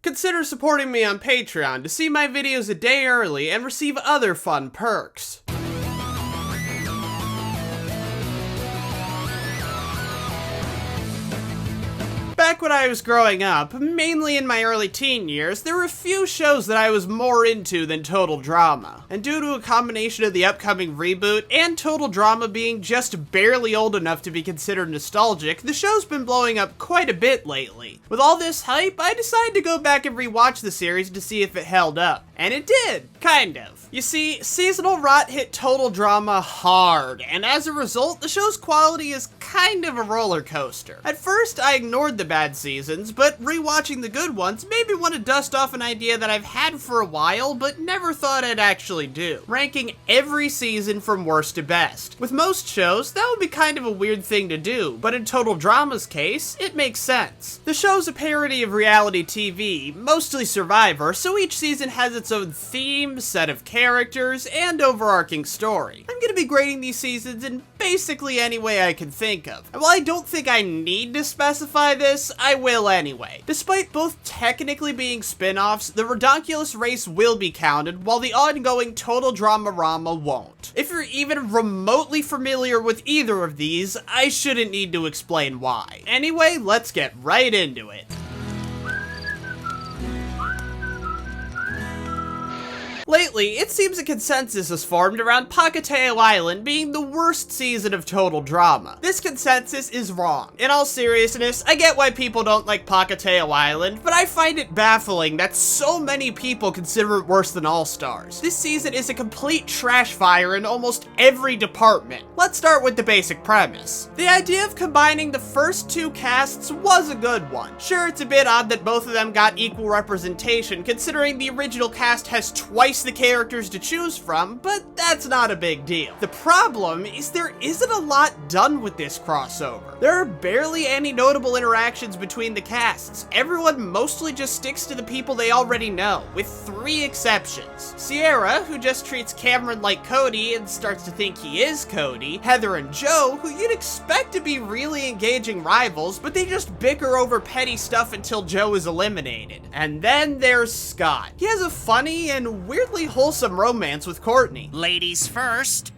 Consider supporting me on Patreon to see my videos a day early and receive other fun perks. Back when I was growing up, mainly in my early teen years, there were a few shows that I was more into than Total Drama. And due to a combination of the upcoming reboot and Total Drama being just barely old enough to be considered nostalgic, the show's been blowing up quite a bit lately. With all this hype, I decided to go back and rewatch the series to see if it held up. And it did, kind of. You see, seasonal rot hit Total Drama hard, and as a result, the show's quality is kind of a roller coaster. At first, I ignored the bad seasons, but rewatching the good ones made me want to dust off an idea that I've had for a while, but never thought I'd actually do. Ranking every season from worst to best. With most shows, that would be kind of a weird thing to do, but in Total Drama's case, it makes sense. The show's a parody of reality TV, mostly Survivor, so each season has its own theme, set of characters, and overarching story. I'm gonna be grading these seasons in basically any way I can think of. And while I don't think I need to specify this, I will anyway. Despite both technically being spin-offs, the Ridonkulous race will be counted, while the ongoing Total Drama-Rama won't. If you're even remotely familiar with either of these, I shouldn't need to explain why. Anyway, let's get right into it. Lately, it seems a consensus has formed around Pahkitew Island being the worst season of Total Drama. This consensus is wrong. In all seriousness, I get why people don't like Pahkitew Island, but I find it baffling that so many people consider it worse than All Stars. This season is a complete trash fire in almost every department. Let's start with the basic premise. The idea of combining the first two casts was a good one. Sure, it's a bit odd that both of them got equal representation, considering the original cast has twice the characters to choose from, but that's not a big deal. The problem is there isn't a lot done with this crossover. There are barely any notable interactions between the casts. Everyone mostly just sticks to the people they already know, with 3 exceptions. Sierra, who just treats Cameron like Cody and starts to think he is Cody. Heather and Joe, who you'd expect to be really engaging rivals, but they just bicker over petty stuff until Joe is eliminated. And then there's Scott. He has a funny and weirdly wholesome romance with Courtney. Ladies first.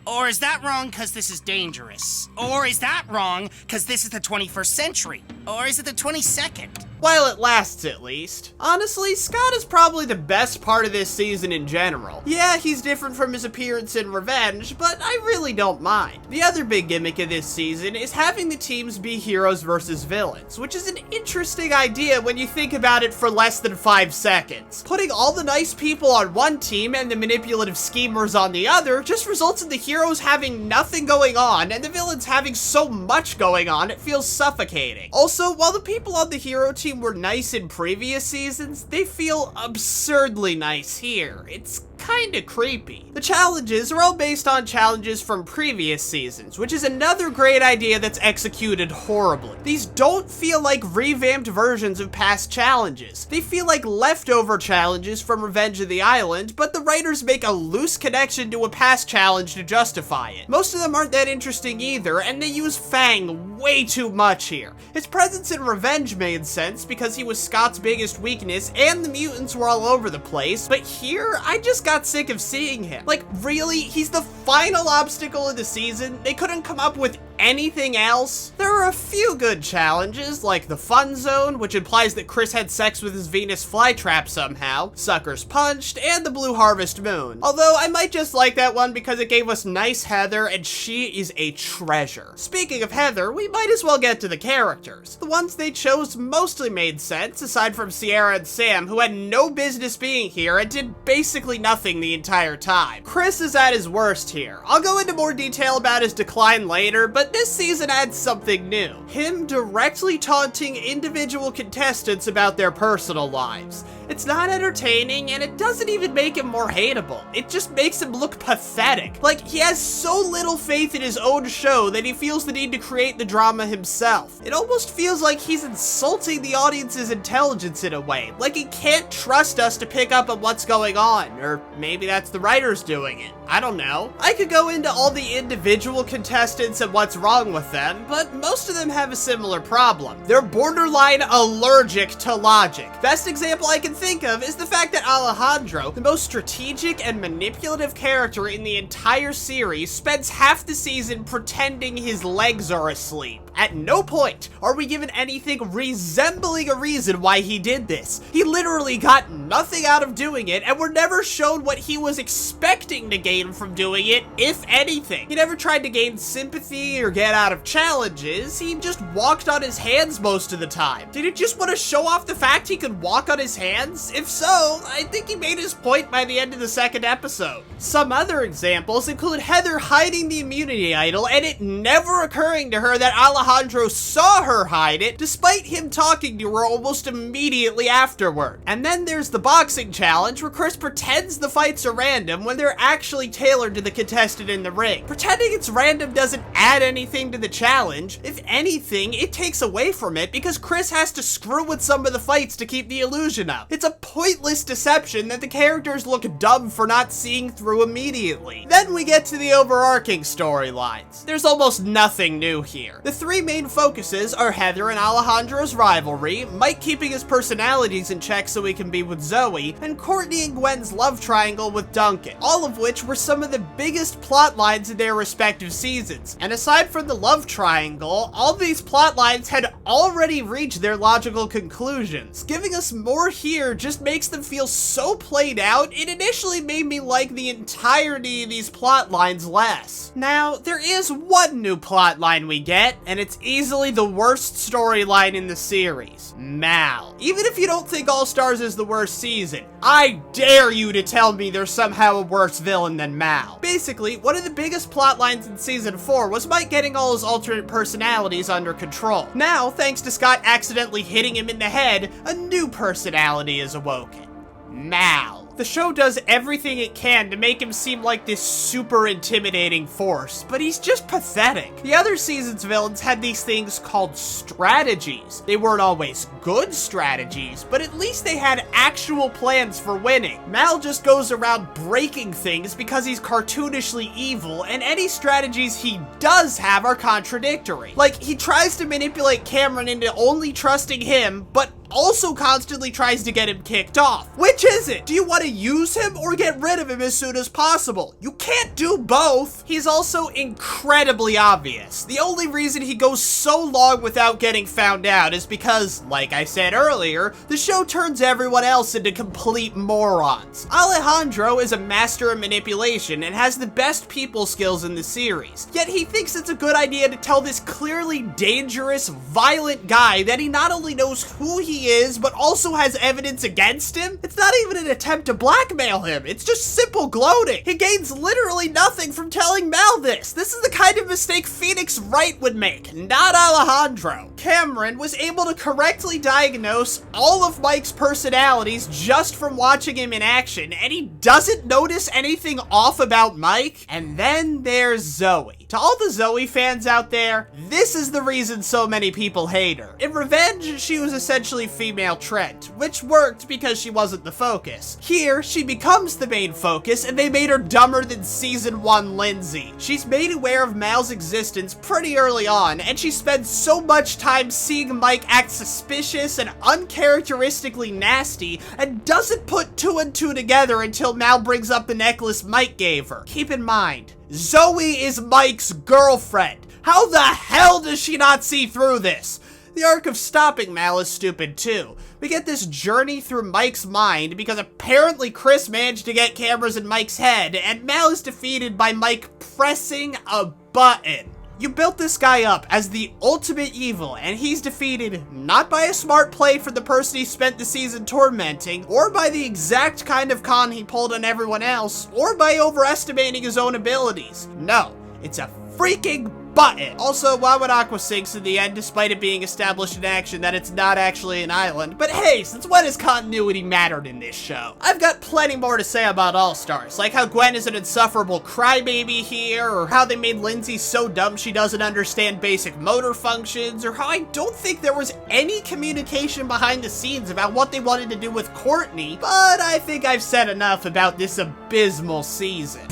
Or is that wrong because this is dangerous? Or is that wrong because this is the 21st century? Or is it the 22nd? While it lasts, at least. Honestly, Scott is probably the best part of this season in general. Yeah, he's different from his appearance in Revenge, but I really don't mind. The other big gimmick of this season is having the teams be heroes versus villains, which is an interesting idea when you think about it for less than 5 seconds. Putting all the nice people on one team and the manipulative schemers on the other just results in the heroes having nothing going on and the villains having so much going on it feels suffocating. Also, while the people on the hero team were nice in previous seasons, they feel absurdly nice here. It's kinda creepy. The challenges are all based on challenges from previous seasons, which is another great idea that's executed horribly. These don't feel like revamped versions of past challenges. They feel like leftover challenges from Revenge of the Island, but the writers make a loose connection to a past challenge to justify it. Most of them aren't that interesting either, and they use Fang way too much here. His presence in Revenge made sense because he was Scott's biggest weakness and the mutants were all over the place, but here, I just got sick of seeing him. Like, really? He's the final obstacle of the season? They couldn't come up with anything else? There are a few good challenges, like the Fun Zone, which implies that Chris had sex with his Venus flytrap somehow, Suckers Punched, and the Blue Harvest Moon. Although, I might just like that one because it gave us nice Heather, and she is a treasure. Speaking of Heather, we might as well get to the characters. The ones they chose mostly made sense, aside from Sierra and Sam, who had no business being here and did basically nothing the entire time. Chris is at his worst here. I'll go into more detail about his decline later, but this season adds something new. Him directly taunting individual contestants about their personal lives. It's not entertaining, and it doesn't even make him more hateable. It just makes him look pathetic. Like, he has so little faith in his own show that he feels the need to create the drama himself. It almost feels like he's insulting the audience's intelligence in a way. Like he can't trust us to pick up on what's going on, or maybe that's the writers doing it. I don't know. I could go into all the individual contestants and what's wrong with them, but most of them have a similar problem. They're borderline allergic to logic. Best example I can think of is the fact that Alejandro, the most strategic and manipulative character in the entire series, spends half the season pretending his legs are asleep. At no point are we given anything resembling a reason why he did this. He literally got nothing out of doing it, and we're never shown what he was expecting to gain from doing it, if anything. He never tried to gain sympathy or get out of challenges. He just walked on his hands most of the time. Did he just want to show off the fact he could walk on his hands? If so, I think he made his point by the end of the second episode. Some other examples include Heather hiding the immunity idol and it never occurring to her that Alejandro saw her hide it, despite him talking to her almost immediately afterward. And then there's the boxing challenge, where Chris pretends the fights are random when they're actually tailored to the contestant in the ring. Pretending it's random doesn't add anything to the challenge. If anything, it takes away from it because Chris has to screw with some of the fights to keep the illusion up. It's a pointless deception that the characters look dumb for not seeing through immediately. Then we get to the overarching storylines. There's almost nothing new here. The three main focuses are Heather and Alejandro's rivalry, Mike keeping his personalities in check so he can be with Zoe, and Courtney and Gwen's love triangle with Duncan, all of which were some of the biggest plot lines in their respective seasons. And aside from the love triangle, all these plot lines had already reached their logical conclusions. Giving us more here just makes them feel so played out, it initially made me like the entirety of these plot lines less. Now, there is one new plot line we get, and it's easily the worst storyline in the series. Mal. Even if you don't think All Stars is the worst season, I dare you to tell me there's somehow a worse villain than Mal. Basically, one of the biggest plot lines in season 4 was Mike getting all his alternate personalities under control. Now, thanks to Scott accidentally hitting him in the head, a new personality is awoken. Mal. The show does everything it can to make him seem like this super intimidating force, but he's just pathetic. The other season's villains had these things called strategies. They weren't always good strategies, but at least they had actual plans for winning. Mal just goes around breaking things because he's cartoonishly evil, and any strategies he does have are contradictory. Like, he tries to manipulate Cameron into only trusting him, but also constantly tries to get him kicked off. Which is it? Do you want to use him or get rid of him as soon as possible? You can't do both. He's also incredibly obvious. The only reason he goes so long without getting found out is because, like I said earlier, the show turns everyone else into complete morons. Alejandro is a master of manipulation and has the best people skills in the series, yet he thinks it's a good idea to tell this clearly dangerous, violent guy that he not only knows who he is, but also has evidence against him. It's not even an attempt to blackmail him. It's just simple gloating. He gains literally nothing from telling Mal this. This is the kind of mistake Phoenix Wright would make, not Alejandro. Cameron was able to correctly diagnose all of Mike's personalities just from watching him in action, and he doesn't notice anything off about Mike. And then there's Zoe. To all the Zoe fans out there, this is the reason so many people hate her. In Revenge, she was essentially female Trent, which worked because she wasn't the focus. Here, she becomes the main focus, and they made her dumber than season 1 Lindsay. She's made aware of Mal's existence pretty early on, and she spends so much time seeing Mike act suspicious and uncharacteristically nasty, and doesn't put 2 and 2 together until Mal brings up the necklace Mike gave her. Keep in mind, Zoe is Mike's girlfriend. How the hell does she not see through this? The arc of stopping Mal is stupid too. We get this journey through Mike's mind because apparently Chris managed to get cameras in Mike's head, and Mal is defeated by Mike pressing a button. You built this guy up as the ultimate evil, and he's defeated not by a smart play from the person he spent the season tormenting, or by the exact kind of con he pulled on everyone else, or by overestimating his own abilities. No, it's a freaking button. Also, why would Aqua sinks in the end despite it being established in action that it's not actually an island? But hey, since when has continuity mattered in this show? I've got plenty more to say about All Stars, like how Gwen is an insufferable crybaby here, or how they made Lindsay so dumb she doesn't understand basic motor functions, or how I don't think there was any communication behind the scenes about what they wanted to do with Courtney, but I think I've said enough about this abysmal season.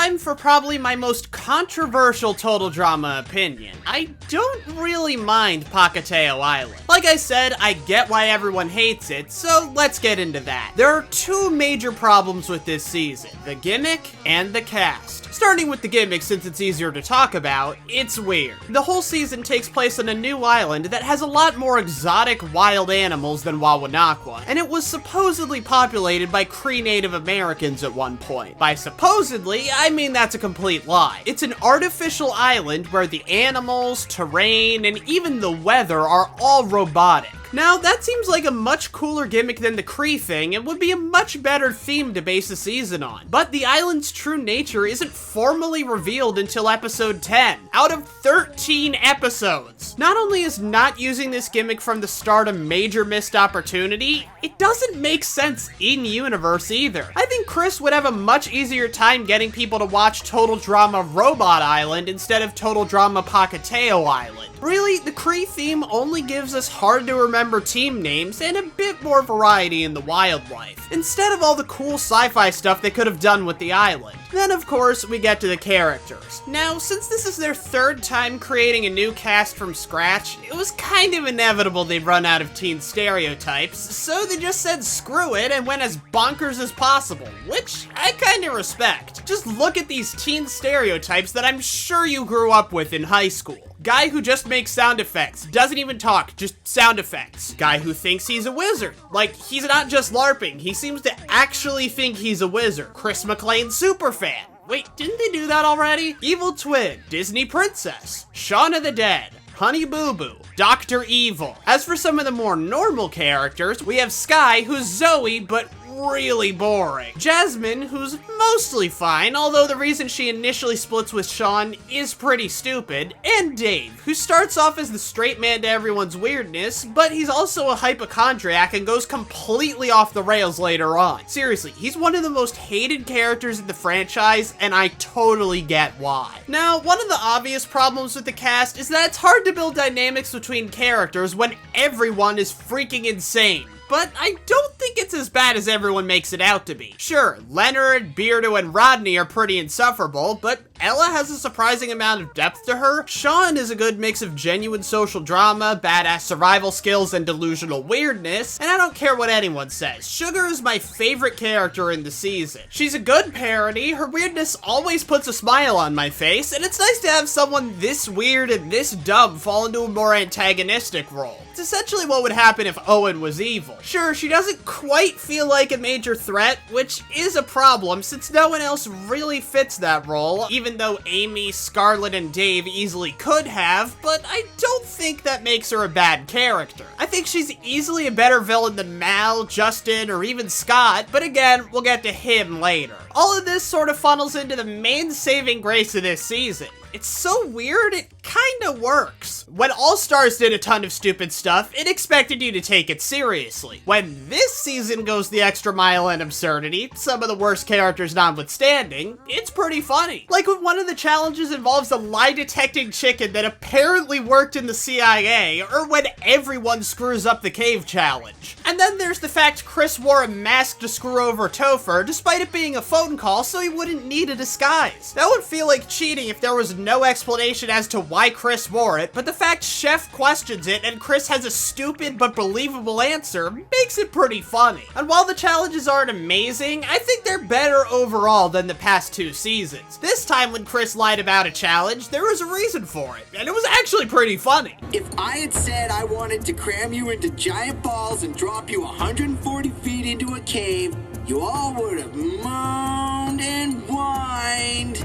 time for probably my most controversial Total Drama opinion. I don't really mind Pacateo Island. Like I said, I get why everyone hates it, so let's get into that. There are two major problems with this season, the gimmick and the cast. Starting with the gimmick, since it's easier to talk about, it's weird. The whole season takes place on a new island that has a lot more exotic wild animals than Wawanakwa, and it was supposedly populated by Cree Native Americans at one point. By supposedly, I mean that's a complete lie. It's an artificial island where the animals, terrain, and even the weather are all robotic. Now, that seems like a much cooler gimmick than the Cree thing and would be a much better theme to base a season on. But the island's true nature isn't formally revealed until episode 10, out of 13 episodes. Not only is not using this gimmick from the start a major missed opportunity, it doesn't make sense in-universe either. I think Chris would have a much easier time getting people to watch Total Drama Robot Island instead of Total Drama Pacateo Island. Really, the Cree theme only gives us hard-to-remember team names and a bit more variety in the wildlife, instead of all the cool sci-fi stuff they could have done with the island. Then, of course, we get to the characters. Now, since this is their third time creating a new cast from scratch, it was kind of inevitable they'd run out of teen stereotypes, so they just said screw it and went as bonkers as possible, which I kinda respect. Just look at these teen stereotypes that I'm sure you grew up with in high school. Guy who just makes sound effects, doesn't even talk, just sound effects. Guy who thinks he's a wizard. Like, he's not just LARPing, he seems to actually think he's a wizard. Chris McClane superfan. Wait, didn't they do that already? Evil Twin, Disney Princess, Shaun of the Dead, Honey Boo Boo, Dr. Evil. As for some of the more normal characters, we have Sky, who's Zoe, but really boring. Jasmine, who's mostly fine, although the reason she initially splits with Shaun is pretty stupid, and Dave, who starts off as the straight man to everyone's weirdness, but he's also a hypochondriac and goes completely off the rails later on. Seriously, he's one of the most hated characters in the franchise, and I totally get why. Now, one of the obvious problems with the cast is that it's hard to build dynamics between characters when everyone is freaking insane. But I don't think it's as bad as everyone makes it out to be. Sure, Leonard, Beardo, and Rodney are pretty insufferable, but Ella has a surprising amount of depth to her. Shaun is a good mix of genuine social drama, badass survival skills, and delusional weirdness, and I don't care what anyone says. Sugar is my favorite character in the season. She's a good parody, her weirdness always puts a smile on my face, and it's nice to have someone this weird and this dumb fall into a more antagonistic role. It's essentially what would happen if Owen was evil. Sure, she doesn't quite feel like a major threat, which is a problem since no one else really fits that role, even though Amy, Scarlett, and Dave easily could have, but I don't think that makes her a bad character. I think she's easily a better villain than Mal, Justin, or even Scott, but again, we'll get to him later. All of this sort of funnels into the main saving grace of this season. It's so weird, it kinda works. When All Stars did a ton of stupid stuff, it expected you to take it seriously. When this season goes the extra mile in absurdity, some of the worst characters notwithstanding, it's pretty funny. Like when one of the challenges involves a lie-detecting chicken that apparently worked in the CIA, or when everyone screws up the cave challenge. And then there's the fact Chris wore a mask to screw over Topher, despite it being a phone call so he wouldn't need a disguise. That would feel like cheating if there was no explanation as to why Chris wore it, but the fact Chef questions it and Chris has a stupid but believable answer makes it pretty funny. And while the challenges aren't amazing, I think they're better overall than the past two seasons. This time when Chris lied about a challenge, there was a reason for it, and it was actually pretty funny. If I had said I wanted to cram you into giant balls and drop you 140 feet into a cave, you all would have moaned and whined.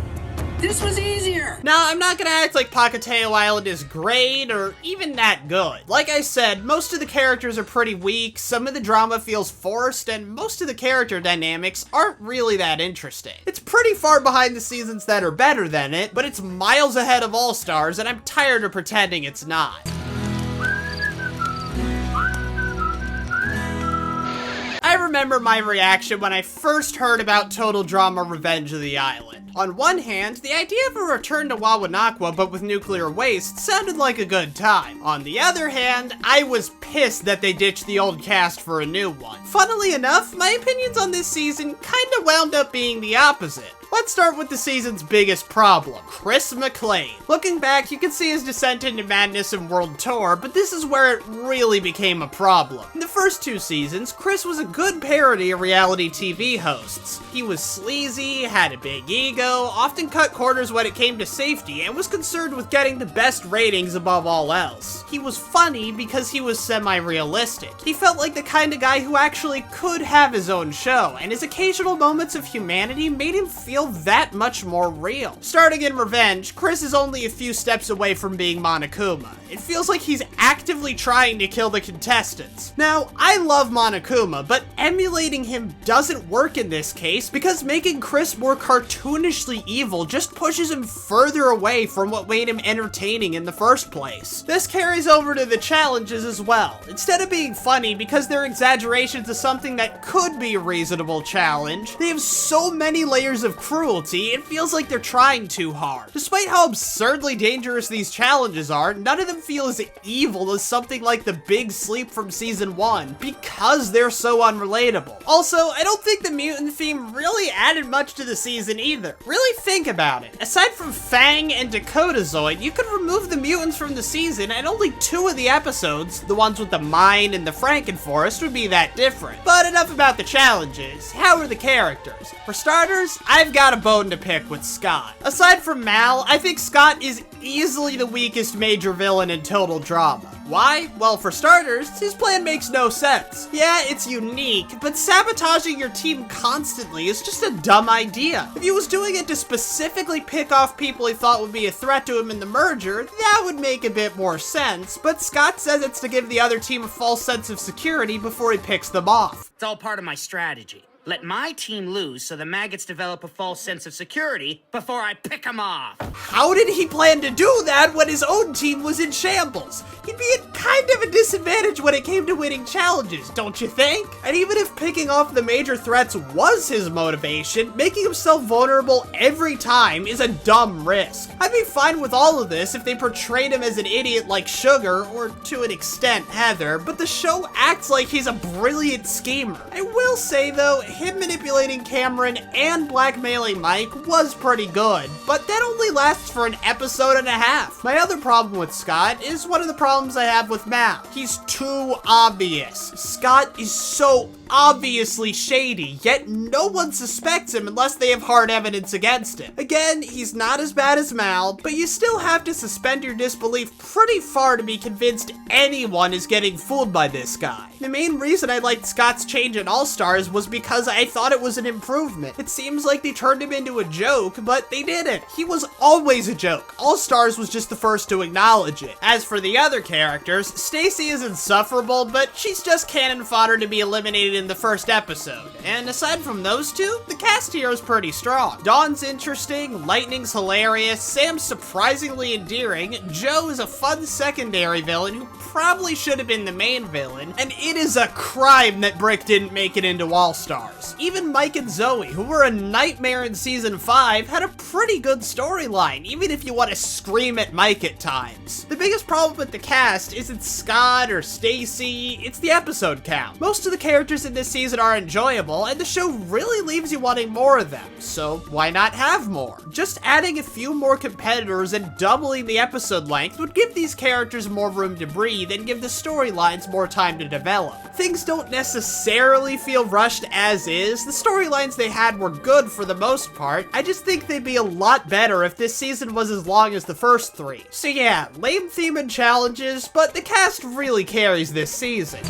This was easier! Now, I'm not gonna act like Pacateo Island is great or even that good. Like I said, most of the characters are pretty weak, some of the drama feels forced, and most of the character dynamics aren't really that interesting. It's pretty far behind the seasons that are better than it, but it's miles ahead of All Stars, and I'm tired of pretending it's not. I remember my reaction when I first heard about Total Drama Revenge of the Island. On one hand, the idea of a return to Wawanakwa but with nuclear waste sounded like a good time. On the other hand, I was pissed that they ditched the old cast for a new one. Funnily enough, my opinions on this season kinda wound up being the opposite. Let's start with the season's biggest problem, Chris McClain. Looking back, you can see his descent into madness in World Tour, but this is where it really became a problem. In the first 2 seasons, Chris was a good parody of reality TV hosts. He was sleazy, had a big ego, often cut corners when it came to safety, and was concerned with getting the best ratings above all else. He was funny because he was semi-realistic. He felt like the kind of guy who actually could have his own show, and his occasional moments of humanity made him feel that much more real. Starting in Revenge, Chris is only a few steps away from being Monokuma. It feels like he's actively trying to kill the contestants. Now, I love Monokuma, but emulating him doesn't work in this case because making Chris more cartoonishly evil just pushes him further away from what made him entertaining in the first place. This carries over to the challenges as well. Instead of being funny because they're exaggerations of something that could be a reasonable challenge, they have so many layers of cruelty, it feels like they're trying too hard. Despite how absurdly dangerous these challenges are, none of them feel as evil as something like the Big Sleep from season 1 because they're so unrelatable. Also, I don't think the mutant theme really added much to the season either. Really think about it. Aside from Fang and Dakotazoid, you could remove the mutants from the season and only 2 of the episodes, the ones with the mine and the Frankenforest, would be that different. But enough about the challenges. How are the characters? For starters, I've got a bone to pick with Scott. Aside from Mal, I think Scott is easily the weakest major villain in Total Drama. Why? Well, for starters, his plan makes no sense. Yeah, it's unique, but sabotaging your team constantly is just a dumb idea. If he was doing it to specifically pick off people he thought would be a threat to him in the merger, that would make a bit more sense, but Scott says it's to give the other team a false sense of security before he picks them off. It's all part of my strategy. Let my team lose so the maggots develop a false sense of security before I pick them off. How did he plan to do that when his own team was in shambles? He'd be at kind of a disadvantage when it came to winning challenges, don't you think? And even if picking off the major threats was his motivation, making himself vulnerable every time is a dumb risk. I'd be fine with all of this if they portrayed him as an idiot like Sugar, or to an extent Heather, but the show acts like he's a brilliant schemer. I will say though, him manipulating Cameron and blackmailing Mike was pretty good, but that only lasts for an episode and a half. My other problem with Scott is one of the problems I have with Mal. He's too obvious. Scott is so obviously shady, yet no one suspects him unless they have hard evidence against him. Again, he's not as bad as Mal, but you still have to suspend your disbelief pretty far to be convinced anyone is getting fooled by this guy. The main reason I liked Scott's change in All-Stars was because I thought it was an improvement. It seems like they turned him into a joke, but they didn't. He was always a joke. All-Stars was just the first to acknowledge it. As for the other characters, Stacy is insufferable, but she's just cannon fodder to be eliminated in the first episode. And aside from those two, the cast here is pretty strong. Dawn's interesting, Lightning's hilarious, Sam's surprisingly endearing, Joe is a fun secondary villain who probably should have been the main villain, and it is a crime that Brick didn't make it into All-Stars. Even Mike and Zoe, who were a nightmare in season 5, had a pretty good storyline, even if you want to scream at Mike at times. The biggest problem with the cast isn't Scott or Stacy, it's the episode count. Most of the characters in this season are enjoyable, and the show really leaves you wanting more of them, so why not have more? Just adding a few more competitors and doubling the episode length would give these characters more room to breathe and give the storylines more time to develop. Things don't necessarily feel rushed as is. The storylines they had were good for the most part. I just think they'd be a lot better if this season was as long as the first 3. So yeah, lame theme and challenges, but the cast really carries this season.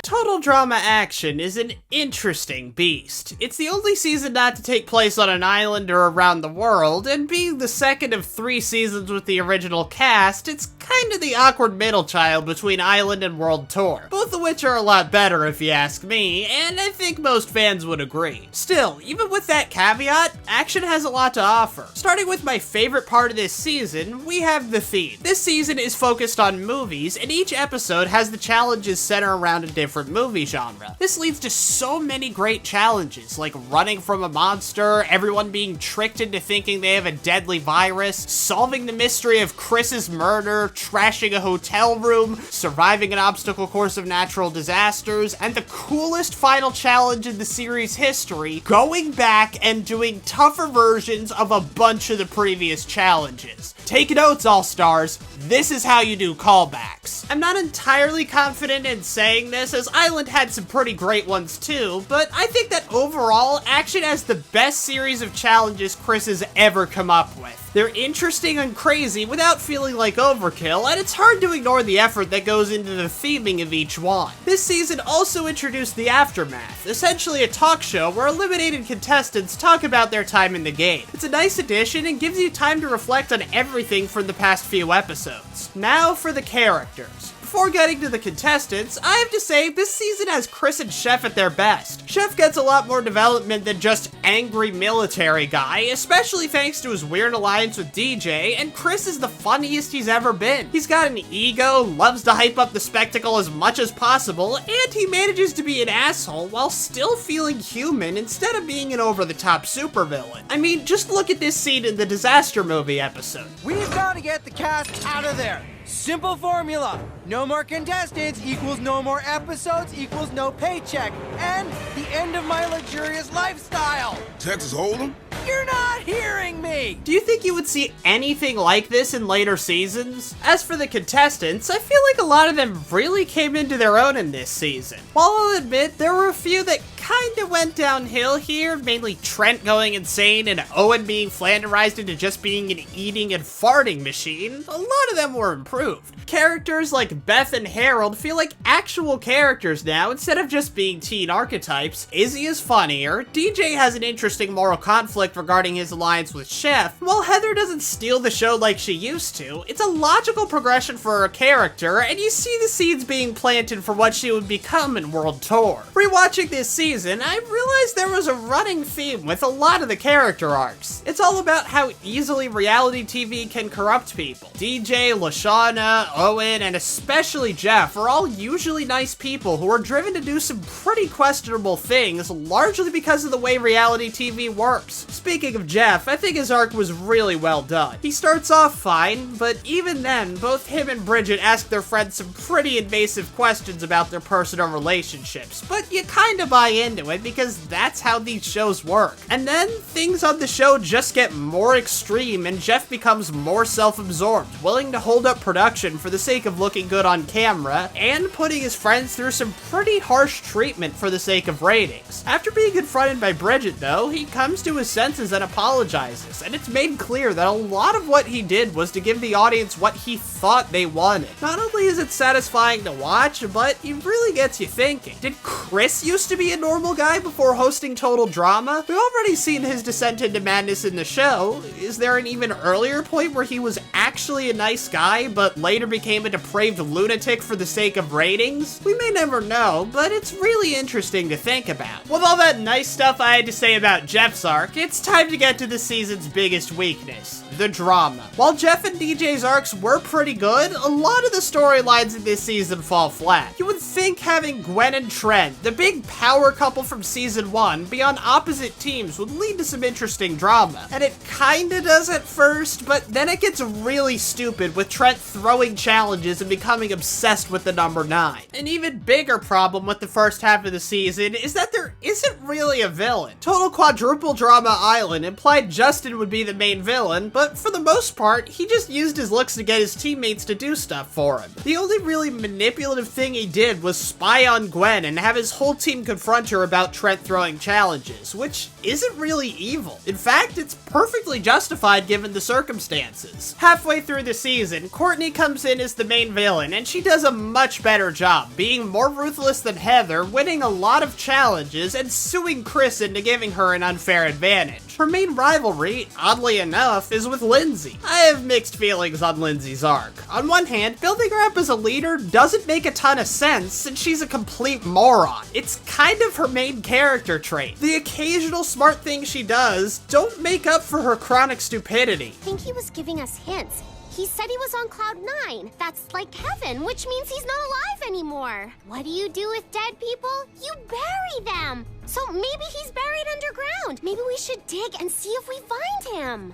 Total Drama Action is an interesting beast. It's the only season not to take place on an island or around the world, and being the second of 3 seasons with the original cast, it's kind of the awkward middle child between Island and World Tour, both of which are a lot better if you ask me, and I think most fans would agree. Still, even with that caveat, Action has a lot to offer. Starting with my favorite part of this season, we have the theme. This season is focused on movies, and each episode has the challenges center around a different movie genre. This leads to so many great challenges, like running from a monster, everyone being tricked into thinking they have a deadly virus, solving the mystery of Chris's murder, trashing a hotel room, surviving an obstacle course of natural disasters, and the coolest final challenge in the series history, going back and doing tougher versions of a bunch of the previous challenges. Take notes, All-Stars. This is how you do callbacks. I'm not entirely confident in saying this, as Island had some pretty great ones too, but I think that overall, Action has the best series of challenges Chris has ever come up with. They're interesting and crazy without feeling like overkill, and it's hard to ignore the effort that goes into the theming of each one. This season also introduced The Aftermath, essentially a talk show where eliminated contestants talk about their time in the game. It's a nice addition and gives you time to reflect on everything from the past few episodes. Now for the characters. Before getting to the contestants, I have to say this season has Chris and Chef at their best. Chef gets a lot more development than just angry military guy, especially thanks to his weird alliance with DJ, and Chris is the funniest he's ever been. He's got an ego, loves to hype up the spectacle as much as possible, and he manages to be an asshole while still feeling human instead of being an over-the-top supervillain. I mean, just look at this scene in the Disaster Movie episode. We've got to get the cast out of there. Simple formula. No more contestants equals no more episodes equals no paycheck. And the end of my luxurious lifestyle. Texas Hold'em? You're not hearing me! Do you think you would see anything like this in later seasons? As for the contestants, I feel like a lot of them really came into their own in this season. While I'll admit, there were a few that kinda went downhill here, mainly Trent going insane and Owen being flanderized into just being an eating and farting machine, a lot of them were improved. Characters like Beth and Harold feel like actual characters now instead of just being teen archetypes. Izzy is funnier, DJ has an interesting moral conflict regarding his alliance with Chef, while Heather doesn't steal the show like she used to. It's a logical progression for her character, and you see the seeds being planted for what she would become in World Tour. Rewatching this season, I realized there was a running theme with a lot of the character arcs. It's all about how easily reality TV can corrupt people. DJ, Lashana, Owen, and especially Jeff are all usually nice people who are driven to do some pretty questionable things, largely because of the way reality TV works. Speaking of Jeff, I think his arc was really well done. He starts off fine, but even then, both him and Bridget ask their friends some pretty invasive questions about their personal relationships, but you kinda buy into it because that's how these shows work. And then, things on the show just get more extreme and Jeff becomes more self-absorbed, willing to hold up production for the sake of looking good on camera, and putting his friends through some pretty harsh treatment for the sake of ratings. After being confronted by Bridget though, he comes to his senses and apologizes, and it's made clear that a lot of what he did was to give the audience what he thought they wanted. Not only is it satisfying to watch, but it really gets you thinking. Did Chris used to be a normal guy before hosting Total Drama? We've already seen his descent into madness in the show. Is there an even earlier point where he was actually a nice guy, but later became a depraved lunatic for the sake of ratings? We may never know, but it's really interesting to think about. With all that nice stuff I had to say about Jeff's arc, it's time to get to the season's biggest weakness, the drama. While Jeff and DJ's arcs were pretty good, a lot of the storylines in this season fall flat. You would think having Gwen and Trent, the big power couple from season 1, be on opposite teams would lead to some interesting drama. And it kinda does at first, but then it gets really stupid with Trent throwing challenges and becoming obsessed with the number 9. An even bigger problem with the first half of the season is that there isn't really a villain. Total Quadruple Drama Island implied Justin would be the main villain, but for the most part, he just used his looks to get his teammates to do stuff for him. The only really manipulative thing he did was spy on Gwen and have his whole team confront her about Trent throwing challenges, which isn't really evil. In fact, it's perfectly justified given the circumstances. Halfway through the season, Courtney comes in as the main villain, and she does a much better job, being more ruthless than Heather, winning a lot of challenges, and suing Chris into giving her an unfair advantage. Her main rivalry, oddly enough, is with Lindsay. I have mixed feelings on Lindsay's arc. On one hand, building her up as a leader doesn't make a ton of sense, since she's a complete moron. It's kind of her main character trait. The occasional smart things she does don't make up for her chronic stupidity. I think he was giving us hints. He said he was on Cloud 9. That's like heaven, which means he's not alive anymore. What do you do with dead people? You bury them. So maybe he's buried underground. Maybe we should dig and see if we find him.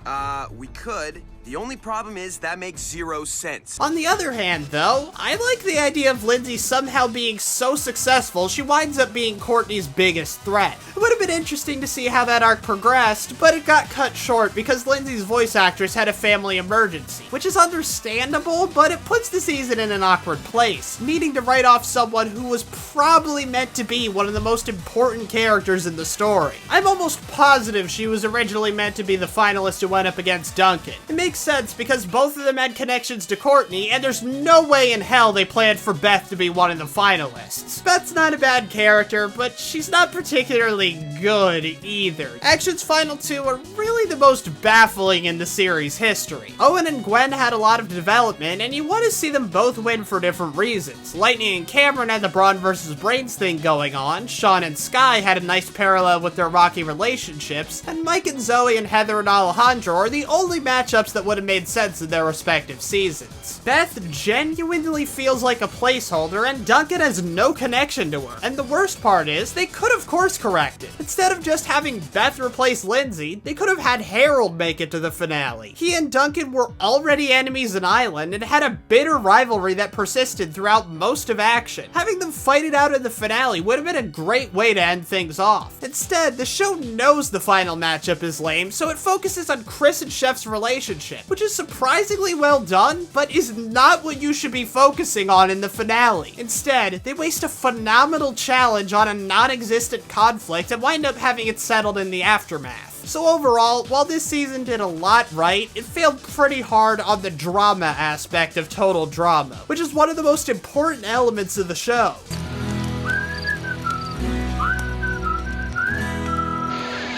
We could. The only problem is that makes 0 sense. On the other hand, though, I like the idea of Lindsay somehow being so successful she winds up being Courtney's biggest threat. It would have been interesting to see how that arc progressed, but it got cut short because Lindsay's voice actress had a family emergency, which is understandable, but it puts the season in an awkward place, needing to write off someone who was probably meant to be one of the most important characters in the story. I'm almost positive she was originally meant to be the finalist who went up against Duncan. It makes sense because both of them had connections to Courtney, and there's no way in hell they planned for Beth to be one of the finalists. Beth's not a bad character, but she's not particularly good either. Action's final two are really the most baffling in the series' history. Owen and Gwen had a lot of development, and you want to see them both win for different reasons. Lightning and Cameron had the Brawn versus Brains thing going on, Sean and Sky had a nice parallel with their rocky relationships, and Mike and Zoe and Heather and Alejandro are the only matchups that would have made sense in their respective seasons. Beth genuinely feels like a placeholder, and Duncan has no connection to her. And the worst part is, they could have course corrected. Instead of just having Beth replace Lindsay, they could have had Harold make it to the finale. He and Duncan were already enemies in Island and had a bitter rivalry that persisted throughout most of Action. Having them fight it out in the finale would have been a great way to end things off. Instead, the show knows the final matchup is lame, so it focuses on Chris and Chef's relationship, which is surprisingly well done, but is not what you should be focusing on in the finale. Instead, they waste a phenomenal challenge on a non-existent conflict and wind up having it settled in the aftermath. So overall, while this season did a lot right, it failed pretty hard on the drama aspect of Total Drama, which is one of the most important elements of the show.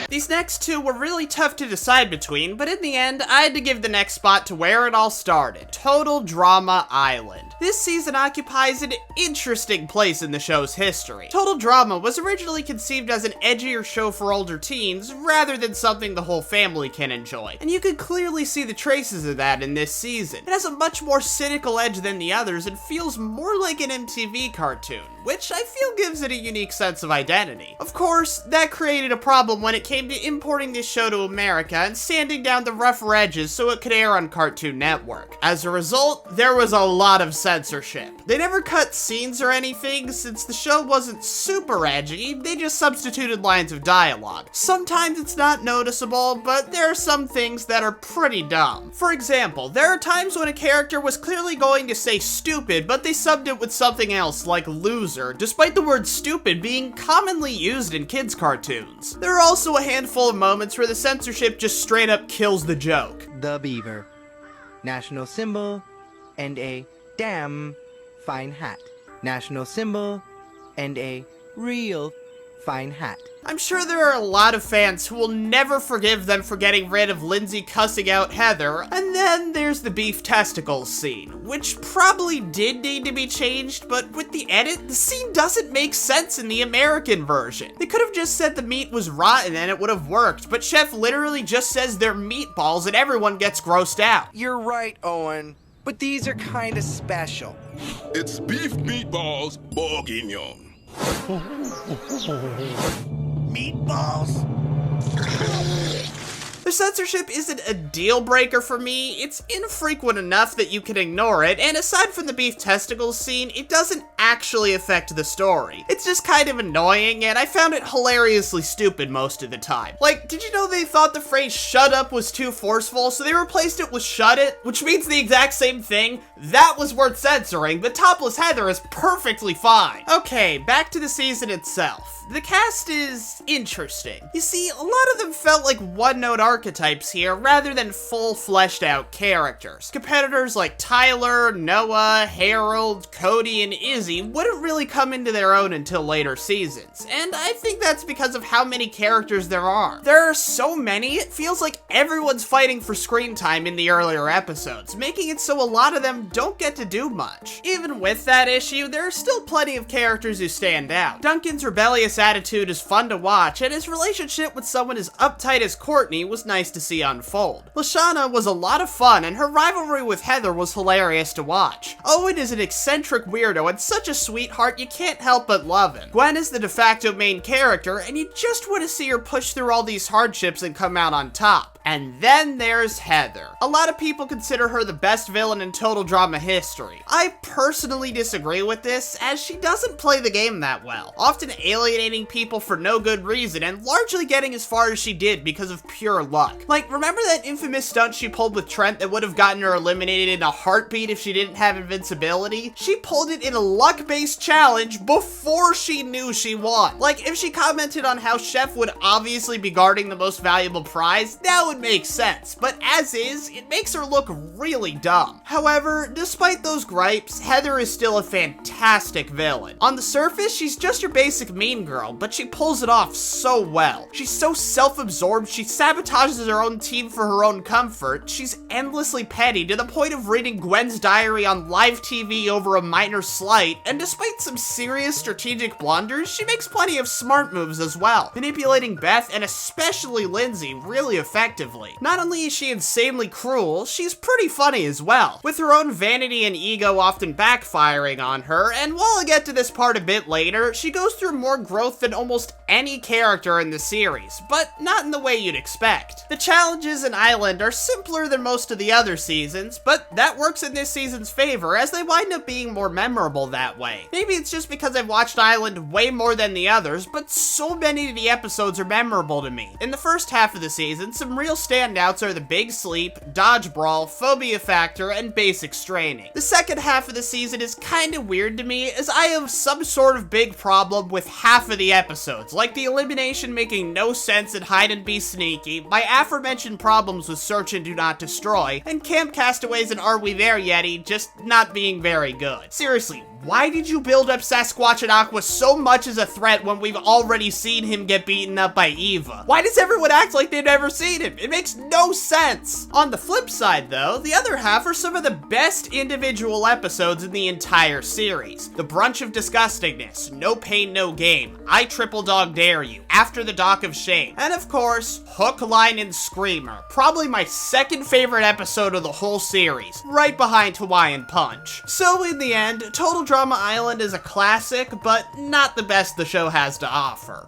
These next two were really tough to decide between, but in the end, I had to give the next spot to where it all started, Total Drama Island. This season occupies an interesting place in the show's history. Total Drama was originally conceived as an edgier show for older teens, rather than something the whole family can enjoy, and you could clearly see the traces of that in this season. It has a much more cynical edge than the others and feels more like an MTV cartoon, which I feel gives it a unique sense of identity. Of course, that created a problem when it came to importing this show to America and sanding down the rougher edges so it could air on Cartoon Network. As a result, there was a lot of censorship. They never cut scenes or anything, since the show wasn't super edgy, they just substituted lines of dialogue. Sometimes it's not noticeable, but there are some things that are pretty dumb. For example, there are times when a character was clearly going to say stupid, but they subbed it with something else, like loser, despite the word stupid being commonly used in kids' cartoons. There are also a handful of moments where the censorship just straight up kills the joke. The beaver. National symbol and a damn fine hat. National symbol and a real fine hat. I'm sure there are a lot of fans who will never forgive them for getting rid of Lindsay cussing out Heather, and then there's the beef testicles scene, which probably did need to be changed, but with the edit, the scene doesn't make sense in the American version. They could have just said the meat was rotten and it would have worked, but Chef literally just says they're meatballs and everyone gets grossed out. You're right, Owen, but these are kind of special. It's beef meatballs bourguignon. Meatballs? The censorship isn't a deal breaker for me, it's infrequent enough that you can ignore it, and aside from the beef testicles scene, it doesn't actually affect the story. It's just kind of annoying, and I found it hilariously stupid most of the time. Like, did you know they thought the phrase shut up was too forceful, so they replaced it with shut it, which means the exact same thing? That was worth censoring, but Topless Heather is perfectly fine. Okay, back to the season itself. The cast is interesting. You see, a lot of them felt like one-note archetypes here rather than full fleshed out characters. Competitors like Tyler, Noah, Harold, Cody, and Izzy wouldn't really come into their own until later seasons, and I think that's because of how many characters there are. There are so many, it feels like everyone's fighting for screen time in the earlier episodes, making it so a lot of them don't get to do much. Even with that issue, there are still plenty of characters who stand out. Duncan's rebellious attitude is fun to watch, and his relationship with someone as uptight as Courtney was nice to see unfold. Lashana was a lot of fun, and her rivalry with Heather was hilarious to watch. Owen is an eccentric weirdo and such a sweetheart you can't help but love him. Gwen is the de facto main character, and you just want to see her push through all these hardships and come out on top. And then there's Heather. A lot of people consider her the best villain in Total Drama history. I personally disagree with this, as she doesn't play the game that well, often alienating people for no good reason and largely getting as far as she did because of pure luck. Like, remember that infamous stunt she pulled with Trent that would have gotten her eliminated in a heartbeat if she didn't have invincibility? She pulled it in a luck-based challenge before she knew she won. Like, if she commented on how Chef would obviously be guarding the most valuable prize, that would make sense, but as is, it makes her look really dumb. However, despite those gripes, Heather is still a fantastic villain. On the surface, she's just your basic mean girl, but she pulls it off so well. She's so self-absorbed, she sabotages her own team for her own comfort, she's endlessly petty to the point of reading Gwen's diary on live TV over a minor slight, and despite some serious strategic blunders, she makes plenty of smart moves as well, manipulating Beth and especially Lindsay really effectively. Not only is she insanely cruel, she's pretty funny as well, with her own vanity and ego often backfiring on her, and while I'll get to this part a bit later, she goes through more growth than almost any character in the series, but not in the way you'd expect. The challenges in Island are simpler than most of the other seasons, but that works in this season's favor as they wind up being more memorable that way. Maybe it's just because I've watched Island way more than the others, but so many of the episodes are memorable to me. In the first half of the season, some real standouts are the Big Sleep, Dodge Brawl, Phobia Factor, and Basic Straining. The second half of the season is kinda weird to me, as I have some sort of big problem with half of the episodes, like the elimination making no sense in Hide and Be Sneaky, my aforementioned problems with Search and Do Not Destroy, and Camp Castaways and Are We There Yeti just not being very good. Seriously, why did you build up Sasquatch and Aqua so much as a threat when we've already seen him get beaten up by Eva? Why does everyone act like they've never seen him? It makes no sense. On the flip side though, the other half are some of the best individual episodes in the entire series. The Brunch of Disgustingness, No Pain, No Game, I Triple Dog Dare You, After the Dock of Shame, and of course, Hook, Line, and Screamer, probably my second favorite episode of the whole series, right behind Hawaiian Punch. So in the end, Total Drama Island is a classic, but not the best the show has to offer.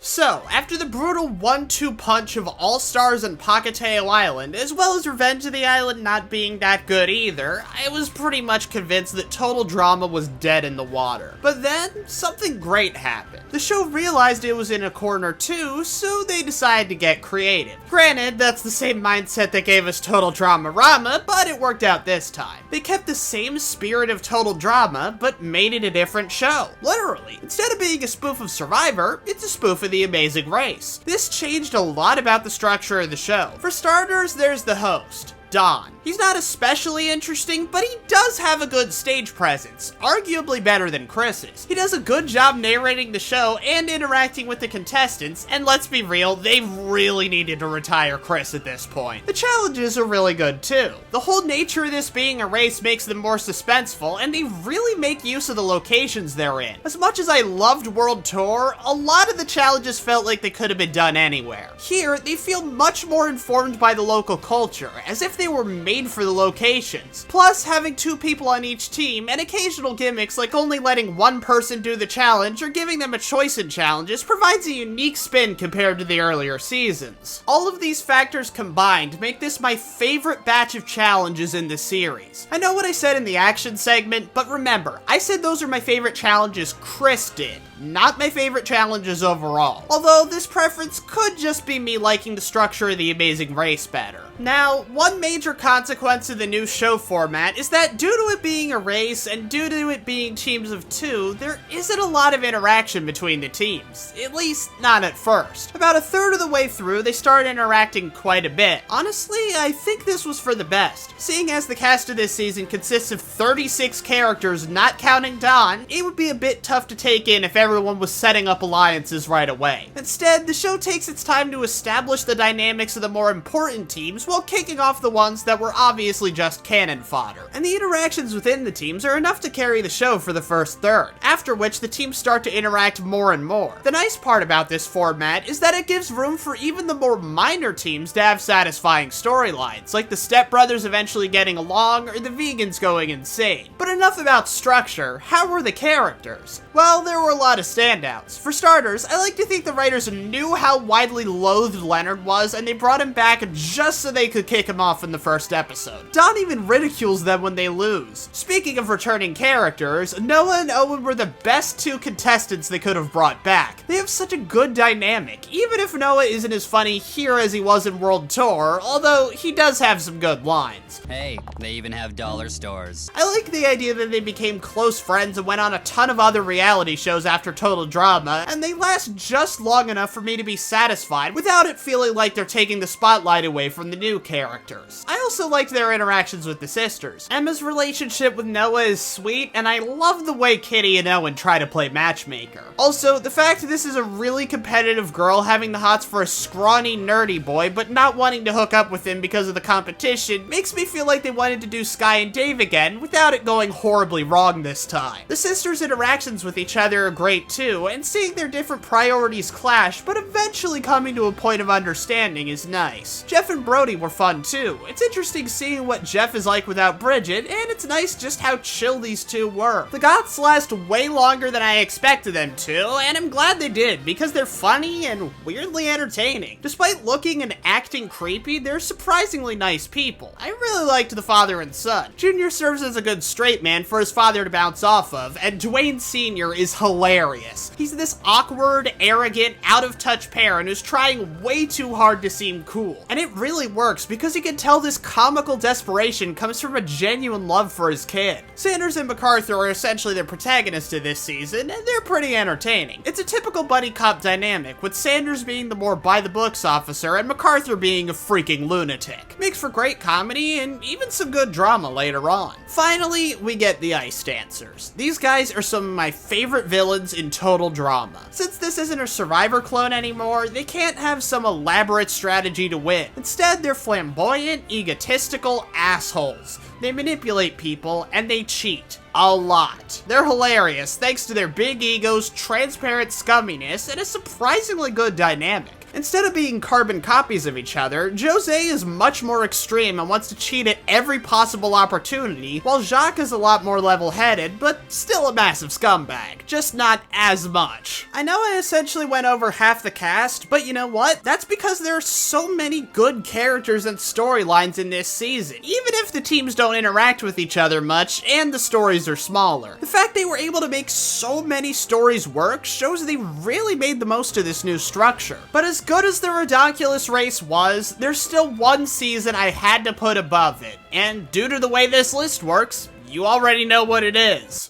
So, after the brutal 1-2 punch of All Stars and Pahkitew Island, as well as Revenge of the Island not being that good either, I was pretty much convinced that Total Drama was dead in the water. But then, something great happened. The show realized it was in a corner too, so they decided to get creative. Granted, that's the same mindset that gave us Total Drama Rama, but it worked out this time. They kept the same spirit of Total Drama, but made it a different show. Literally. Instead of being a spoof of Survivor, it's a spoof of The Amazing Race. This changed a lot about the structure of the show. For starters, there's the host, Don. He's not especially interesting, but he does have a good stage presence, arguably better than Chris's. He does a good job narrating the show and interacting with the contestants, and let's be real, they really needed to retire Chris at this point. The challenges are really good too. The whole nature of this being a race makes them more suspenseful, and they really make use of the locations they're in. As much as I loved World Tour, a lot of the challenges felt like they could have been done anywhere. Here, they feel much more informed by the local culture, as if they were made for the locations. Plus, having 2 people on each team, and occasional gimmicks like only letting one person do the challenge or giving them a choice in challenges provides a unique spin compared to the earlier seasons. All of these factors combined make this my favorite batch of challenges in the series. I know what I said in the action segment, but remember, I said those are my favorite challenges Chris did, not my favorite challenges overall. Although this preference could just be me liking the structure of The Amazing Race better. Now, one major consequence of the new show format is that due to it being a race and due to it being teams of 2, there isn't a lot of interaction between the teams. At least, not at first. About a third of the way through, they start interacting quite a bit. Honestly, I think this was for the best. Seeing as the cast of this season consists of 36 characters not counting Don, it would be a bit tough to take in if everyone everyone was setting up alliances right away. Instead, the show takes its time to establish the dynamics of the more important teams while kicking off the ones that were obviously just cannon fodder. And the interactions within the teams are enough to carry the show for the first third, after which the teams start to interact more and more. The nice part about this format is that it gives room for even the more minor teams to have satisfying storylines, like the Step Brothers eventually getting along or the vegans going insane. But enough about structure, how were the characters? Well, there were a lot of standouts. For starters, I like to think the writers knew how widely loathed Leonard was, and they brought him back just so they could kick him off in the first episode. Don even ridicules them when they lose. Speaking of returning characters, Noah and Owen were the best two contestants they could have brought back. They have such a good dynamic, even if Noah isn't as funny here as he was in World Tour, although he does have some good lines. Hey, they even have dollar stores. I like the idea that they became close friends and went on a ton of other reality shows after Total Drama, and they last just long enough for me to be satisfied without it feeling like they're taking the spotlight away from the new characters. I also liked their interactions with the sisters. Emma's relationship with Noah is sweet, and I love the way Kitty and Owen try to play matchmaker. Also, the fact this is a really competitive girl having the hots for a scrawny, nerdy boy, but not wanting to hook up with him because of the competition makes me feel like they wanted to do Sky and Dave again without it going horribly wrong this time. The sisters' interactions with each other are great too, and seeing their different priorities clash, but eventually coming to a point of understanding is nice. Jeff and Brody were fun too. It's interesting seeing what Jeff is like without Bridget, and it's nice just how chill these two were. The Goths last way longer than I expected them to, and I'm glad they did, because they're funny and weirdly entertaining. Despite looking and acting creepy, they're surprisingly nice people. I really liked the father and son. Junior serves as a good straight man for his father to bounce off of, and Dwayne Sr. is hilarious. He's this awkward, arrogant, out-of-touch parent who's trying way too hard to seem cool. And it really works because you can tell this comical desperation comes from a genuine love for his kid. Sanders and MacArthur are essentially the protagonists of this season, and they're pretty entertaining. It's a typical buddy cop dynamic, with Sanders being the more by-the-books officer and MacArthur being a freaking lunatic. Makes for great comedy and even some good drama later on. Finally, we get the Ice Dancers. These guys are some of my favorite villains in Total Drama. Since this isn't a Survivor clone anymore, they can't have some elaborate strategy to win. Instead, they're flamboyant, egotistical assholes. They manipulate people, and they cheat. A lot. They're hilarious thanks to their big egos, transparent scumminess, and a surprisingly good dynamic. Instead of being carbon copies of each other, Jose is much more extreme and wants to cheat at every possible opportunity, while Jacques is a lot more level-headed, but still a massive scumbag. Just not as much. I know I essentially went over half the cast, but you know what? That's because there are so many good characters and storylines in this season, even if the teams don't interact with each other much and the stories are smaller. The fact they were able to make so many stories work shows they really made the most of this new structure. But as good as the Ridonkulous race was, there's still one season I had to put above it, and due to the way this list works, you already know what it is.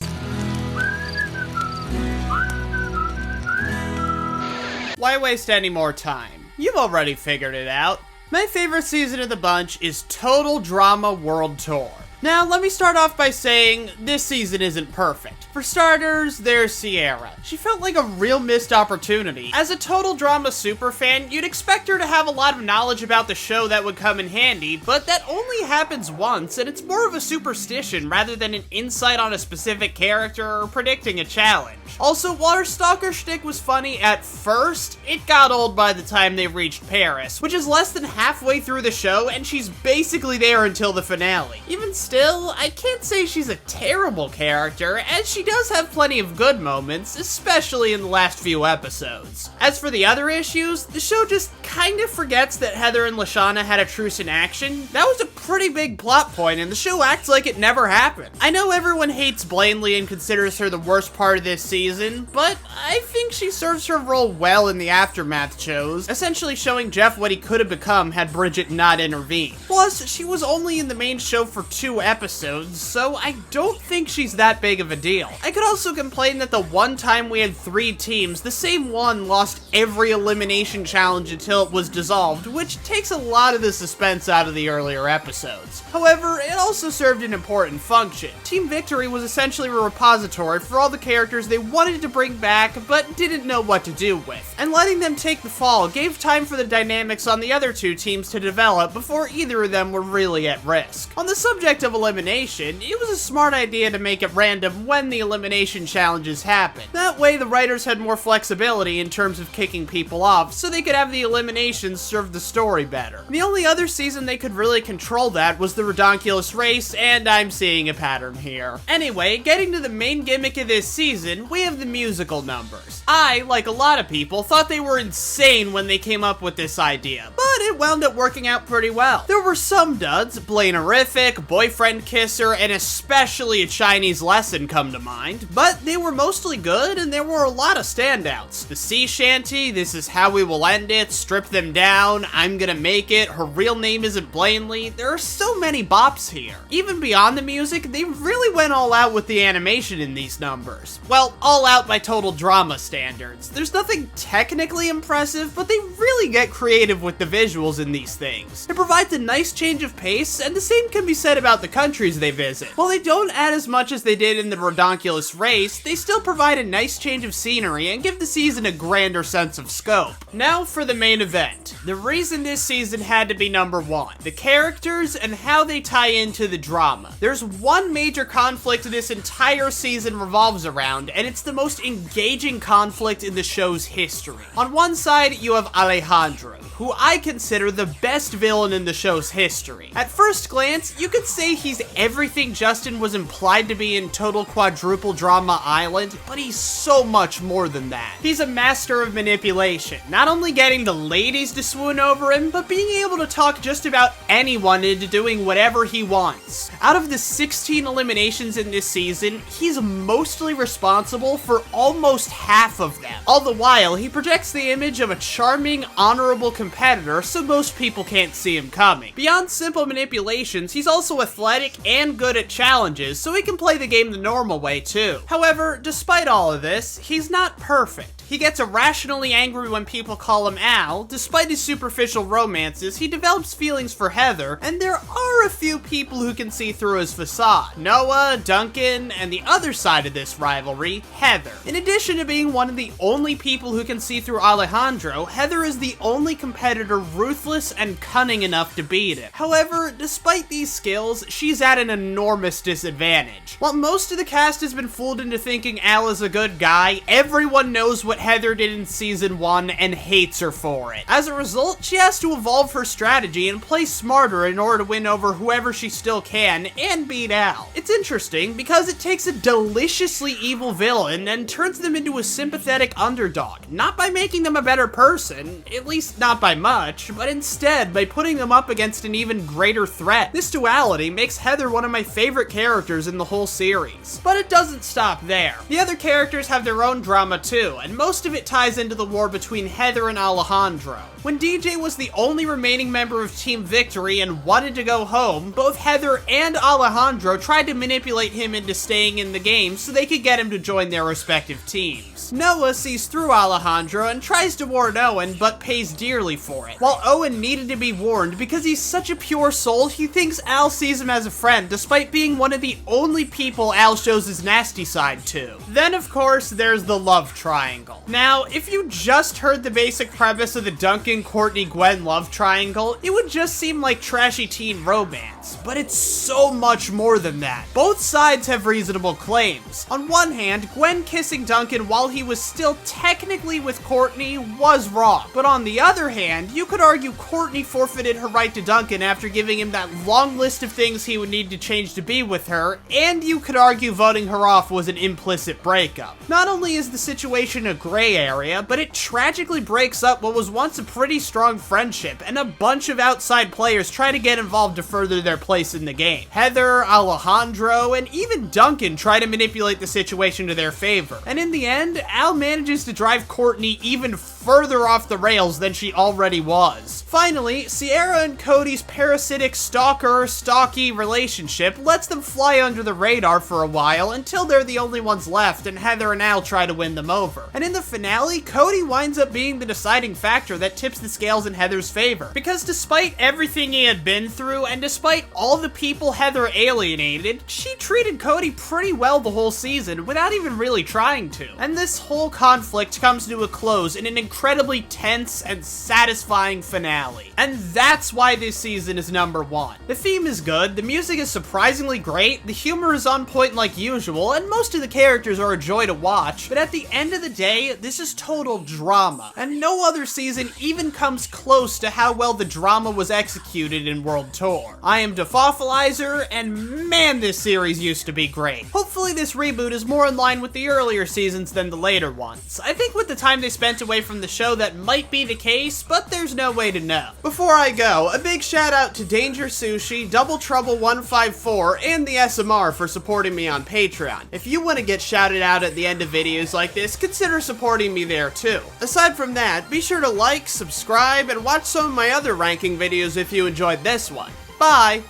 Why waste any more time? You've already figured it out. My favorite season of the bunch is Total Drama World Tour. Now, let me start off by saying this season isn't perfect. For starters, there's Sierra. She felt like a real missed opportunity. As a Total Drama superfan, you'd expect her to have a lot of knowledge about the show that would come in handy, but that only happens once, and it's more of a superstition rather than an insight on a specific character or predicting a challenge. Also, while her stalker shtick was funny at first, it got old by the time they reached Paris, which is less than halfway through the show, and she's basically there until the finale. Even still, I can't say she's a terrible character, as she does have plenty of good moments, especially in the last few episodes. As for the other issues, the show just kind of forgets that Heather and Lashana had a truce in action. That was a pretty big plot point, and the show acts like it never happened. I know everyone hates Blanley and considers her the worst part of this season, but I think she serves her role well in the Aftermath shows, essentially showing Jeff what he could have become had Bridget not intervened. Plus, she was only in the main show for 2 episodes, so I don't think she's that big of a deal. well. I could also complain that the one time we had 3 teams, the same one lost every elimination challenge until it was dissolved, which takes a lot of the suspense out of the earlier episodes. However, it also served an important function. Team Victory was essentially a repository for all the characters they wanted to bring back, but didn't know what to do with. And letting them take the fall gave time for the dynamics on the other 2 teams to develop before either of them were really at risk. On the subject of elimination, it was a smart idea to make it random when the elimination challenges happened. That way the writers had more flexibility in terms of kicking people off, so they could have the eliminations serve the story better. The only other season they could really control that was the Redonkulous Race, and I'm seeing a pattern here. Anyway, getting to the main gimmick of this season, we have the musical numbers. I, like a lot of people, thought they were insane when they came up with this idea, but it wound up working out pretty well. There were some duds, Blainerific, Boyfriend Kisser, and especially A Chinese Lesson come to mind, but they were mostly good and there were a lot of standouts. The Sea Shanty, This Is How We Will End It, Strip Them Down, I'm Gonna Make It, Her Real Name Isn't Blainely. There are so many bops here. Even beyond the music, they really went all out with the animation in these numbers. Well, all out by total drama standards. There's nothing technically impressive, but they really get creative with the visuals in these things. It provides a nice change of pace, and the same can be said about the countries they visit. While they don't add as much as they did in the Redonkulous Race, they still provide a nice change of scenery and give the season a grander sense of scope. Now for the main event. The reason this season had to be number 1. The characters and how they tie into the drama. There's one major conflict this entire season revolves around, and it's the most engaging conflict in the show's history. On one side, you have Alejandro, who I consider the best villain in the show's history. At first glance, you could say he's everything Justin was implied to be in Total Quadruple Drama Island, but he's so much more than that. He's a master of manipulation, not only getting the ladies to swoon over him, but being able to talk just about anyone into doing whatever he wants. Out of the 16 eliminations in this season, he's mostly responsible for almost half of them. All the while, he projects the image of a charming, honorable competitor, so most people can't see him coming. Beyond simple manipulations, he's also athletic and good at challenges, so he can play the game the normal way too. However, despite all of this, he's not perfect. He gets irrationally angry when people call him Al. Despite his superficial romances, he develops feelings for Heather, and there are a few people who can see through his facade. Noah, Duncan, and the other side of this rivalry, Heather. In addition to being one of the only people who can see through Alejandro, Heather is the only competitor ruthless and cunning enough to beat him. However, despite these skills, she's at an enormous disadvantage. While most of the cast has been fooled into thinking Al is a good guy, everyone knows what Heather did in season 1 and hates her for it. As a result, she has to evolve her strategy and play smarter in order to win over whoever she still can and beat Al. It's interesting because it takes a deliciously evil villain and turns them into a sympathetic underdog, not by making them a better person, at least not by much, but instead by putting them up against an even greater threat. This duality makes Heather one of my favorite characters in the whole series. But it doesn't stop there. The other characters have their own drama too, and most of it ties into the war between Heather and Alejandro. When DJ was the only remaining member of Team Victory and wanted to go home, both Heather and Alejandro tried to manipulate him into staying in the game so they could get him to join their respective teams. Noah sees through Alejandro and tries to warn Owen, but pays dearly for it. While Owen needed to be warned because he's such a pure soul, he thinks Al sees him as a friend, despite being one of the only people Al shows his nasty side to. Then, of course, there's the love triangle. Now, if you just heard the basic premise of the Duncan, Courtney, Gwen love triangle, it would just seem like trashy teen romance, but it's so much more than that. Both sides have reasonable claims. On one hand, Gwen kissing Duncan while he was still technically with Courtney was wrong, but on the other hand, you could argue Courtney forfeited her right to Duncan after giving him that long list of things he would need to change to be with her, and you could argue voting her off was an implicit breakup. Not only is the situation a gray area, but it tragically breaks up what was once a pretty strong friendship, and a bunch of outside players try to get involved to further their place in the game. Heather, Alejandro, and even Duncan try to manipulate the situation to their favor, and in the end, Al manages to drive Courtney even further off the rails than she already was. Finally, Sierra and Cody's parasitic stalker-stalky relationship lets them fly under the radar for a while until they're the only ones left and Heather and Al try to win them over. And in the finale, Cody winds up being the deciding factor that tips the scales in Heather's favor. Because despite everything he had been through, and despite all the people Heather alienated, she treated Cody pretty well the whole season without even really trying to. And this whole conflict comes to a close in an incredibly tense and satisfying finale. And that's why this season is #1. The theme is good, the music is surprisingly great, the humor is on point like usual, and most of the characters are a joy to watch, but at the end of the day, this is total drama, and no other season even comes close to how well the drama was executed in World Tour. I am Defoffalizer, and man, this series used to be great. Hopefully this reboot is more in line with the earlier seasons than the later ones. I think with the time they spent away from the show that might be the case, but there's no way to know. Before I go, a big shout out to Danger Sushi, Double Trouble 154, and the SMR for supporting me on Patreon. If you want to get shouted out at the end of videos like this, consider supporting me there too. Aside from that, be sure to like, subscribe, and watch some of my other ranking videos if you enjoyed this one. Bye!